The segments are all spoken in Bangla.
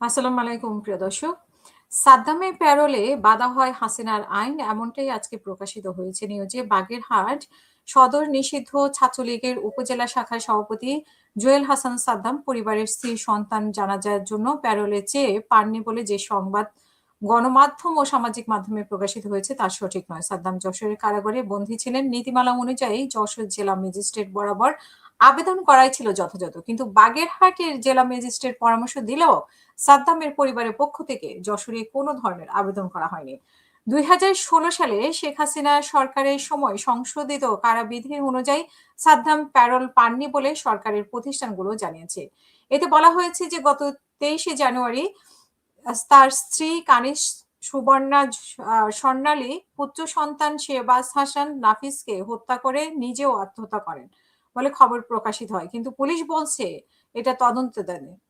আসসালামু আলাইকুম প্রিয় দর্শক। সাদ্দামের প্যারোলে বাধা হয় হাসিনার আইন, এমনটাই আজকে প্রকাশিত হয়েছে নিউজে। বাগেরহাট সদর নিষিদ্ধ ছাত্রলীগের উপজেলা শাখার সভাপতি জুয়েল হাসান সাদ্দাম পরিবারের স্ত্রী সন্তান জানাজার জন্য প্যারোলে চেয়ে পাননি বলে যে সংবাদ গণমাধ্যম ও সামাজিক মাধ্যমে প্রকাশিত হয়েছে তা সঠিক নয়। সাদ্দাম যশোরের কারাগারে বন্দী ছিলেন। নীতিমালা অনুযায়ী যশোর জেলা ম্যাজিস্ট্রেট বরাবর আবেদন করাই ছিল যথাযথ, কিন্তু বাগেরহাটের জেলা ম্যাজিস্ট্রেট পরামর্শ দিলেও সাদ্দামের পরিবারের পক্ষ থেকে যশোরে কোনো ধরনের আবেদন করা হয়নি। ২০১৬ সালে শেখ হাসিনা সরকারের সময় সংশোধিত কারাবিধি অনুযায়ী সাদ্দাম প্যারোল পাননি বলে সরকারের প্রতিষ্ঠানগুলো জানিয়েছে। এতে বলা হয়েছে যে গত ২৩শে জানুয়ারি তার স্ত্রী কানিস সুবর্ণা স্বর্ণালী পুত্র সন্তান শেহবাজ হাসান নাফিসকে হত্যা করে নিজেও আত্মহত্যা করেন বলে খবর প্রকাশিত হয়, কিন্তু পুলিশ বলছে এটা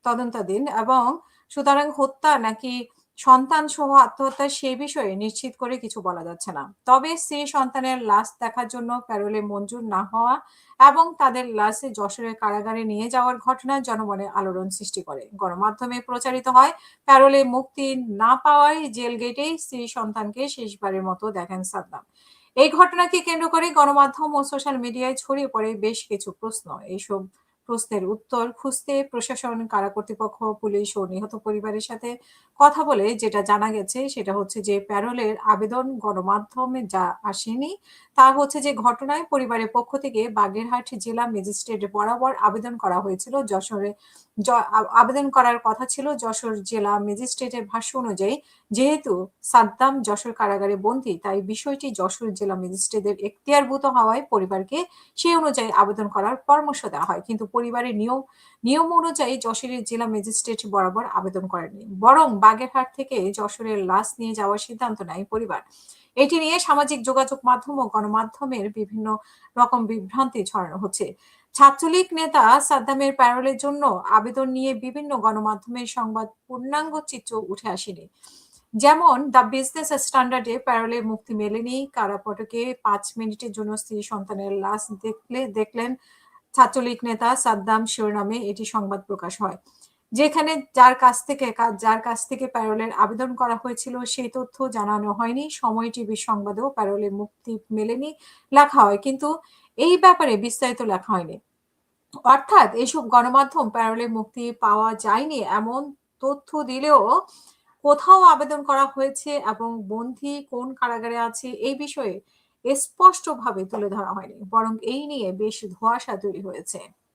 তদন্তাধীন এবং সুতরাং হত্যা নাকি সন্তান সহ আত্মহত্যা সে বিষয়ে নিশ্চিত করে কিছু বলা যাচ্ছে না। তবে স্ত্রী সন্তানের লাশ দেখার জন্য প্যারোলে মঞ্জুর না হওয়া এবং তাদের লাশে যশোরের কারাগারে নিয়ে যাওয়ার ঘটনা জনমনে আলোড়ন সৃষ্টি করে। গণমাধ্যমে প্রচারিত হয় প্যারোলে মুক্তি না পাওয়ায় জেল গেটেই স্ত্রী সন্তানকে শেষবারের মতো দেখেন সাদ্দাম। এই ঘটনাকে কেন্দ্র করে গণমাধ্যম ও সোশ্যাল মিডিয়ায় ছড়িয়ে পড়ে বেশ কিছু প্রশ্ন। এইসব প্রশ্নের উত্তর খুঁজতে প্রশাসন, কারা কর্তৃপক্ষ, পুলিশ ও নিহত পরিবারের সাথে কথা বলে যেটা জানা গেছে সেটা হচ্ছে যে প্যারোলের আবেদন গণমাধ্যমে যা আসেনি তা হচ্ছে যে ঘটনায় পরিবারের পক্ষ থেকে বাগেরহাট জেলা ম্যাজিস্ট্রেট বরাবর আবেদন করা হয়েছিল। আবেদন করার কথা ছিল। যশোর জেলা ম্যাজিস্ট্রেটের ভাষ্য অনুযায়ী যেহেতু সাদ্দাম যশোর কারাগারে বন্দী, তাই বিষয়টি যশোর জেলা ম্যাজিস্ট্রেটের এখতিয়ারভুত হওয়ায় পরিবারকে সেই অনুযায়ী আবেদন করার পরামর্শ দেওয়া হয়, কিন্তু পরিবারের নিয়ম অনুযায়ী যশোরের জেলা ম্যাজিস্ট্রেট বরাবর আবেদন করেননি, বরং বাগেরহাট থেকে যশোরের লাশ নিয়ে যাওয়ার সিদ্ধান্ত নেয় পরিবার। এটি নিয়ে সামাজিক যোগাযোগ মাধ্যম ও গণমাধ্যমের বিভিন্ন রকম বিভ্রান্তি ছড়ানো হচ্ছে। ছাত্রলীগ নেতা সাদ্দামের প্যারোলের জন্য আবেদন নিয়ে বিভিন্ন গণমাধ্যমের সংবাদ পূর্ণাঙ্গ চিত্র উঠে আসেনি। যেমন দ্য বিজনেস স্ট্যান্ডার্ডে প্যারোলে মুক্তি মেলেনি, কারাফটকে ৫ মিনিটের জন্য স্ত্রী সন্তানের লাশ দেখলেন ছাত্রলীগ নেতা সাদ্দাম শিরোনামে এটি সংবাদ প্রকাশ হয়। যেখানে যার কাছ থেকে প্যারোলের আবেদন করা হয়েছিল সেই তথ্য জানানো হয়নি। সময় টিভির সংবাদেও প্যারোলে মুক্তি মেলেনি লেখা হয়, কিন্তু এই ব্যাপারে বিস্তারিত লেখা হয়নি। অর্থাৎ এসব গণমাধ্যম প্যারোলে মুক্তি পাওয়া যায়নি এমন তথ্য দিলেও কোথাও আবেদন করা হয়েছে এবং বন্দী কোন কারাগারে আছে এই বিষয়ে স্পষ্টভাবে তুলে ধরা হয়নি, বরং এই নিয়ে বেশ ধোঁয়াশা তৈরি হয়েছে।